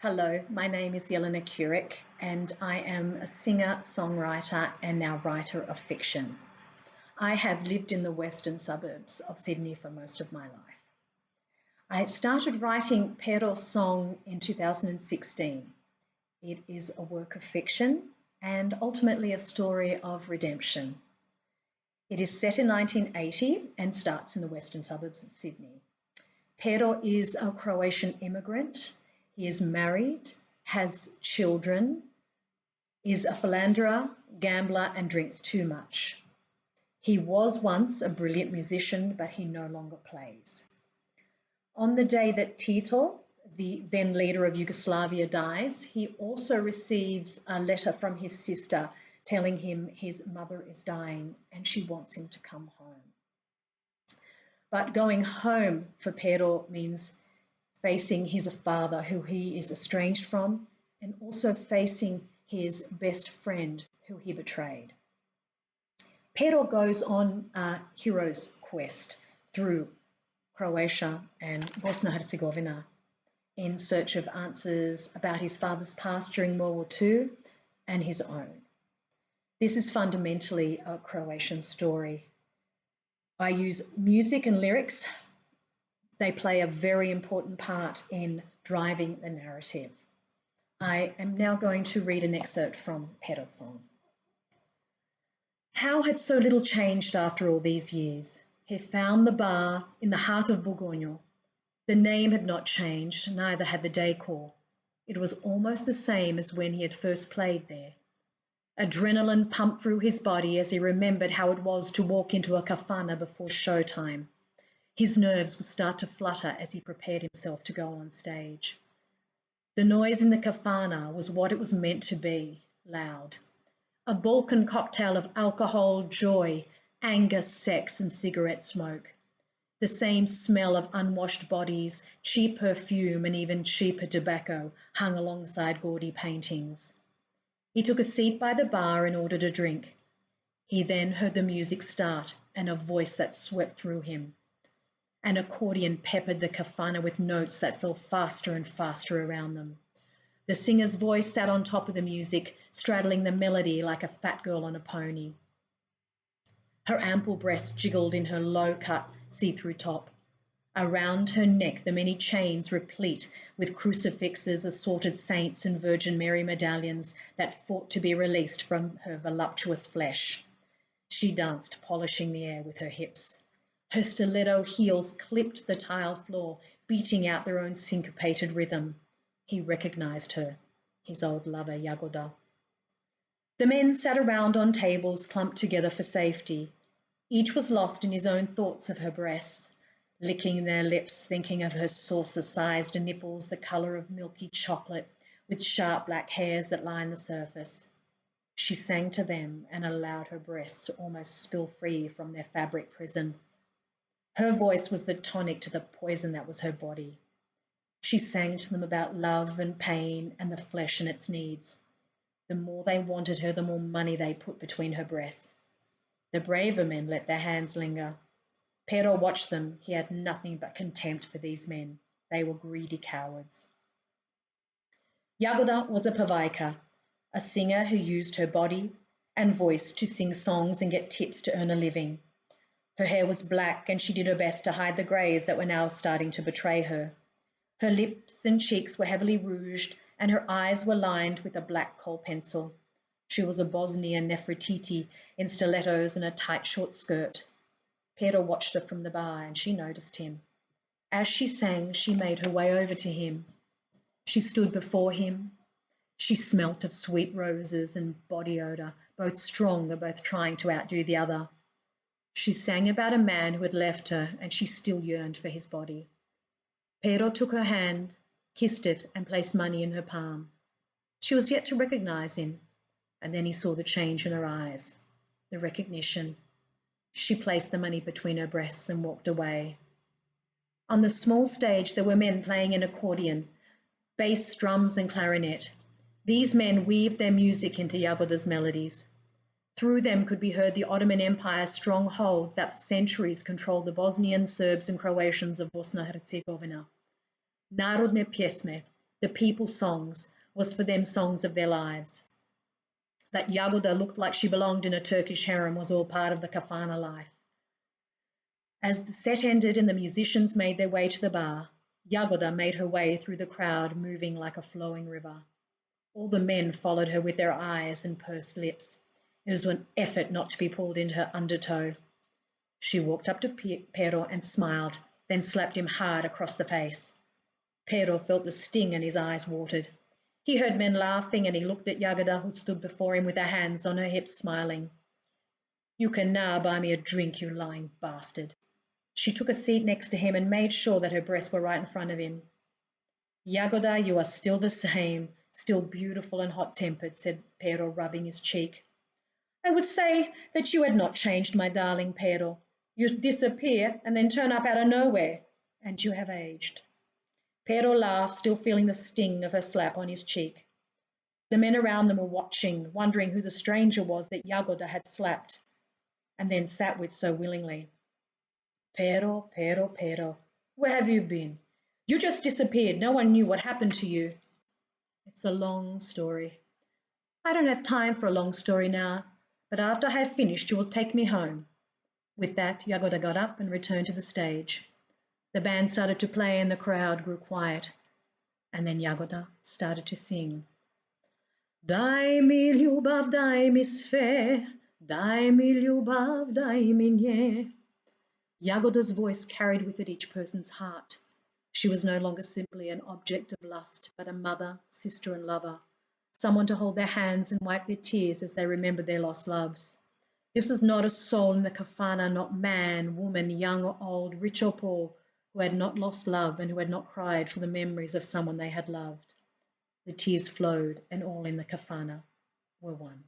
Hello, my name is Jelena Curic and I am a singer, songwriter and now writer of fiction. I have lived in the western suburbs of Sydney for most of my life. I started writing Pero's song in 2016. It is a work of fiction and ultimately a story of redemption. It is set in 1980 and starts in the western suburbs of Sydney. Pero is a Croatian immigrant. He is married, has children, is a philanderer, gambler, and drinks too much. He was once a brilliant musician, but he no longer plays. On the day that Tito, the then leader of Yugoslavia, dies, he also receives a letter from his sister telling him his mother is dying and she wants him to come home. But going home for Pero means facing his father, who he is estranged from, and also facing his best friend, who he betrayed. Pero goes on a hero's quest through Croatia and Bosnia-Herzegovina in search of answers about his father's past during World War II and his own. This is fundamentally a Croatian story. I use music and lyrics. They play a very important part in driving the narrative. I am now going to read an excerpt from Pero's song. How had so little changed after all these years? He found the bar in the heart of Borgoño. The name had not changed, neither had the decor. It was almost the same as when he had first played there. Adrenaline pumped through his body as he remembered how it was to walk into a kafana before showtime. His nerves would start to flutter as he prepared himself to go on stage. The noise in the kafana was what it was meant to be, loud. A Balkan cocktail of alcohol, joy, anger, sex, and cigarette smoke. The same smell of unwashed bodies, cheap perfume, and even cheaper tobacco hung alongside gaudy paintings. He took a seat by the bar and ordered a drink. He then heard the music start and a voice that swept through him. An accordion peppered the kafana with notes that fell faster and faster around them. The singer's voice sat on top of the music, straddling the melody like a fat girl on a pony. Her ample breast jiggled in her low-cut, see-through top. Around her neck, the many chains replete with crucifixes, assorted saints, and Virgin Mary medallions that fought to be released from her voluptuous flesh. She danced, polishing the air with her hips. Her stiletto heels clipped the tile floor, beating out their own syncopated rhythm. He recognized her, his old lover Jagoda. The men sat around on tables clumped together for safety. Each was lost in his own thoughts of her breasts, licking their lips, thinking of her saucer-sized nipples the colour of milky chocolate, with sharp black hairs that lined the surface. She sang to them and allowed her breasts to almost spill free from their fabric prison. Her voice was the tonic to the poison that was her body. She sang to them about love and pain and the flesh and its needs. The more they wanted her, the more money they put between her breasts. The braver men let their hands linger. Pero watched them. He had nothing but contempt for these men. They were greedy cowards. Jagoda was a pavaika, a singer who used her body and voice to sing songs and get tips to earn a living. Her hair was black and she did her best to hide the greys that were now starting to betray her. Her lips and cheeks were heavily rouged and her eyes were lined with a black kohl pencil. She was a Bosnian Nefertiti in stilettos and a tight short skirt. Pero watched her from the bar and she noticed him. As she sang, she made her way over to him. She stood before him. She smelt of sweet roses and body odour, both strong and both trying to outdo the other. She sang about a man who had left her and she still yearned for his body. Pero took her hand, kissed it and placed money in her palm. She was yet to recognise him, and then he saw the change in her eyes, the recognition. She placed the money between her breasts and walked away. On the small stage there were men playing an accordion, bass, drums and clarinet. These men weaved their music into Jagoda's melodies. Through them could be heard the Ottoman Empire's stronghold that for centuries controlled the Bosnian Serbs and Croatians of Bosnia-Herzegovina. Narodne pjesme, The people's songs was for them songs of their lives. That Jagoda looked like she belonged in a Turkish harem was all part of the kafana life. As the set ended and the musicians made their way to the bar, Jagoda made her way through the crowd, moving like a flowing river. All the men followed her with their eyes and pursed lips. It was an effort not to be pulled into her undertow. She walked up to Pero and smiled, then slapped him hard across the face. Pero felt the sting and his eyes watered. He heard men laughing and he looked at Jagoda, who stood before him with her hands on her hips, smiling. "You can now buy me a drink, you lying bastard." She took a seat next to him and made sure that her breasts were right in front of him. "Jagoda, you are still the same, still beautiful and hot-tempered," said Pero, rubbing his cheek. "I would say that you had not changed, my darling Pero. You disappear and then turn up out of nowhere, and you have aged." Pero laughed, still feeling the sting of her slap on his cheek. The men around them were watching, wondering who the stranger was that Jagoda had slapped and then sat with so willingly. "Pero, Pero, Pero, where have you been? You just disappeared. No one knew what happened to you." "It's a long story." "I don't have time for a long story now, but after I have finished you will take me home." With that, Jagoda got up and returned to the stage. The band started to play and the crowd grew quiet. And then Jagoda started to sing. Daj mi ljubav, daj mi sve, daj mi ljubav, daj mi nje. Jagoda's voice carried with it each person's heart. She was no longer simply an object of lust, but a mother, sister and lover, someone to hold their hands and wipe their tears as they remembered their lost loves. This was not a soul in the kafana, not man, woman, young or old, rich or poor, who had not lost love and who had not cried for the memories of someone they had loved. The tears flowed, and all in the kafana were one.